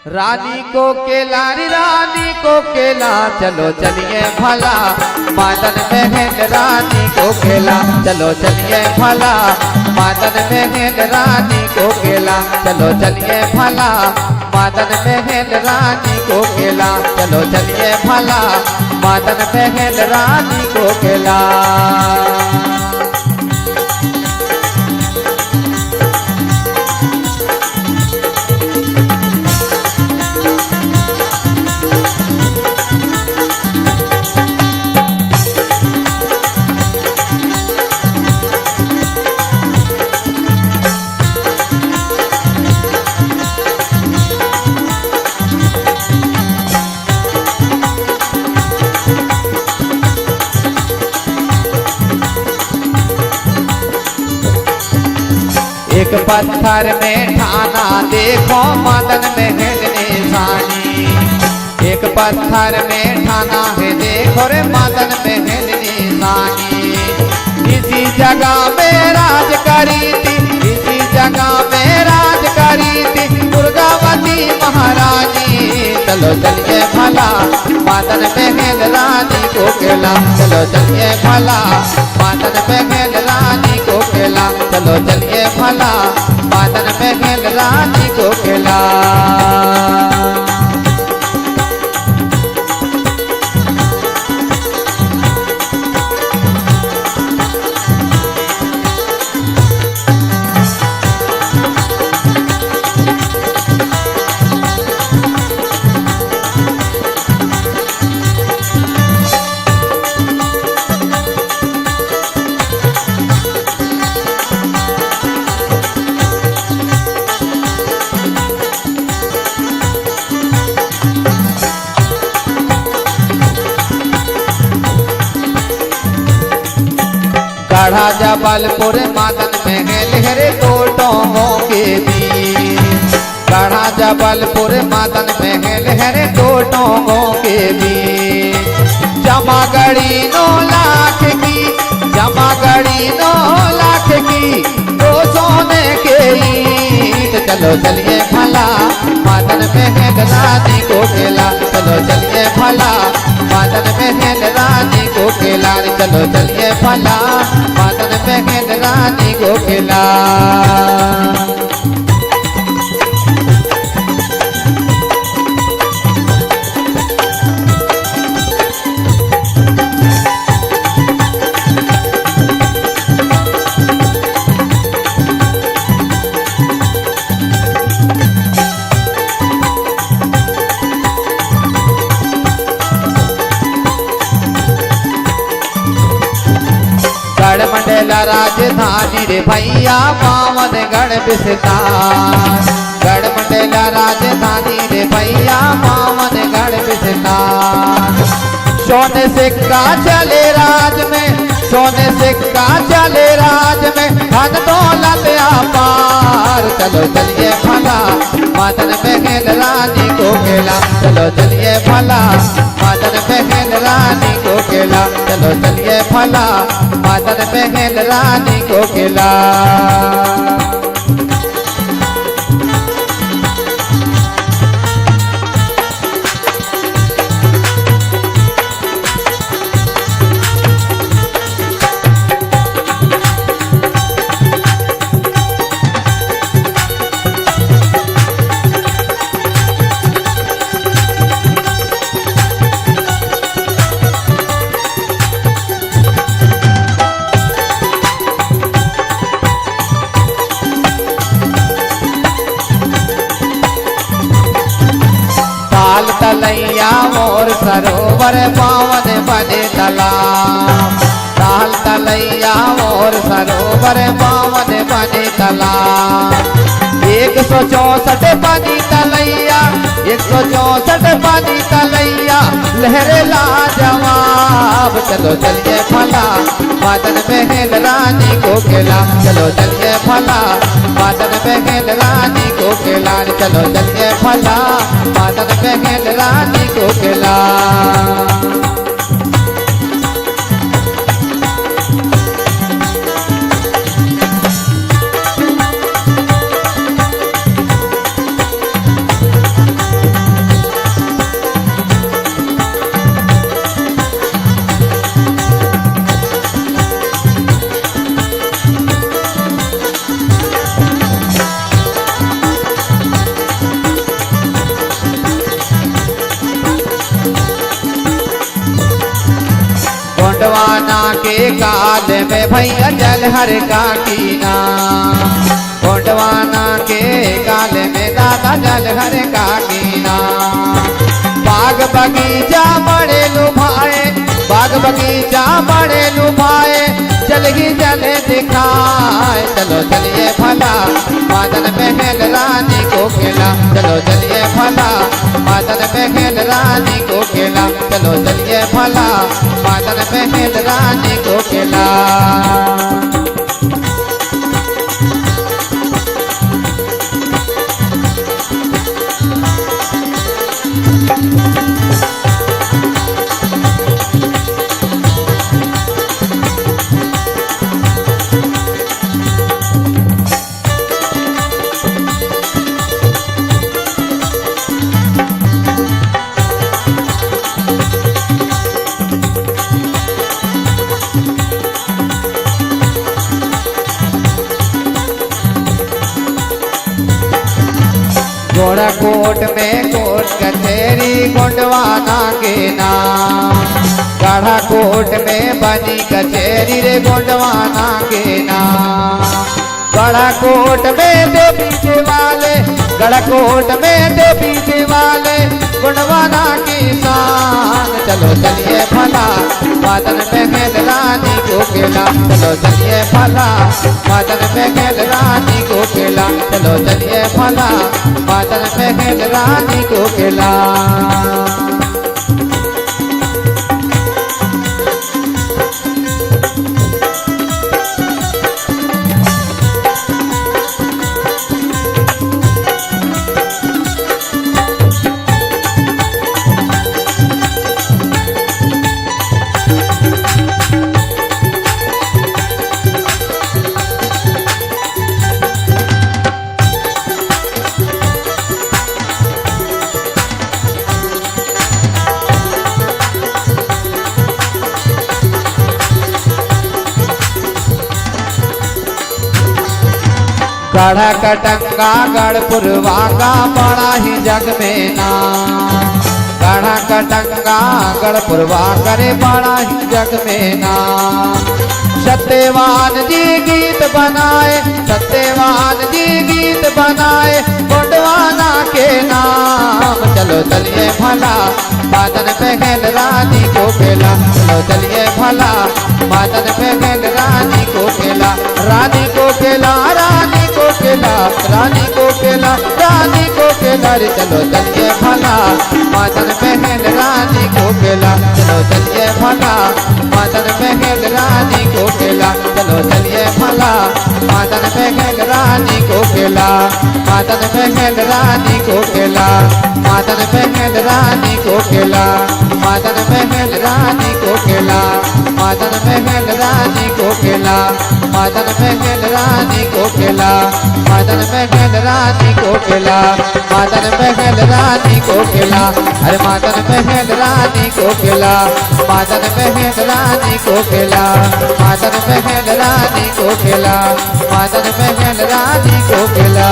रानी को केला रे रानी को केला, चलो चलिए भला मदन बहन रानी को केला, चलो चलिए भला मदन बहन रानी को केला, चलो चलिए भला मदन बहन रानी को केला, चलो चलिए भला मदन बहन रानी को केला। एक पत्थर में ठाना देखो मदन बहन निशानी, एक पत्थर में ठाना है देखो रे मदन बहन निशानी। इसी जगह में राज करी थी, इसी जगह में राज करी थी दुर्गावती महारानी, चलो चलिए भला मदन बहन रानी को केला, चलो चलिए भला मदन बहन रानी को केला, चलो चलिए भला मदन बहन रानी को केला। गढ़ा जबलपुर मदन महल हरे टोटों के बीच, गढ़ा जबलपुर मदन महल हरे टोटों के बीच। जमा गढ़ी 9 लाख की, जमा गढ़ी 9 लाख की, दो सोने के ईंट, चलो चलिए भला मदन बहन रानी को केला, चलो चलिए भला मदन बहन रानी को केला, चलो चलिए भला मदन बहन रानी को केला। गढ़मंडला राजधानी रे भैया पावन गढ़ विस्तार, गढ़मंडला राजधानी रे भैया पावन गढ़ विस्तार। सोने सिक्का चले राज में, सोने सिक्का चले राज में, धन दौलत अपार, चलो चलिए भला मदन बहन रानी को केला, चलो चलिए भला मदन बहन रानी को केला, चलो चलिए भला मदन बहन रानी को केला। तलैया मोर सरोवर पावन बने तालाब, ताल तलैया मोर सरोवर पावन बने तालाब। 164 पानी तलैया, 164 पानी तलैया, लहरे लाजवाब, चलो चलिए भला मदन बहन रानी को केला, चलो चलिए भला मदन बहन रानी को केला, चलो चलिए भला मदन बहन रानी को केला। में भैया जल हर का कीना, गोंडवाना के गाल में दादा जल हर का कीना। बाग बगीचा बड़े लुभाए, बाग बगीचा बड़े लुभाए, जल ही जल दिखाए। चलो चलिए भला मदन महल रानी को खेला, चलो चलिए भला मदन महल रानी को खेला, चलो चलिए भला मदन महल रानी को खेला। गोड़ा कोट में कोट कचेरी गोंडवाना के नाम, गाढ़ा कोट में बनी कचेरी रे गोंडवाना के नाम। गढ़ा कोट में दो पीछे वाले, गढ़ा कोट में दो पीछे वाले, गोंडवाना की शान। चलो चलिए भला मदन महल रानी को खेला, चलो चलिए भला मदन महल रानी को खेला, चलो चलिए भला मदन महल रानी को खेला। गढ़ा कटंगा गढ़पुरवा का बड़ा ही जग में नाम, गढ़ा कटंगा गढ़पुरवा करे बड़ा ही जग में नाम। सत्यवान जी गीत बनाए, सत्यवान जी गीत बनाए, गोंडवाना के नाम। चलो चलिए भला मदन महल रानी को खेला, चलो चलिए भला मदन महल रानी को खेला, रानी को खेला, रानी को खेला, रानी को खेला, रानी को खेला रे। चलो चलिए भला मदन महल रानी को खेला, चलो चलिए भला मदन महल रानी को खेला, चलो चलिए भला मदन महल रानी को खेला, मदन महल रानी को खेला, मदन महल रानी को खेला, मदन महल रानी को खेला, मदन महल रानी को खेला, मदन महल रानी को खेला, मदन महल रानी को खेला, मदन महल रानी को खेला, अरे मदन महल रानी को खेला, मदन महल रानी को खेला, मदन महल रानी को खेला, मदन महल रानी को खेला।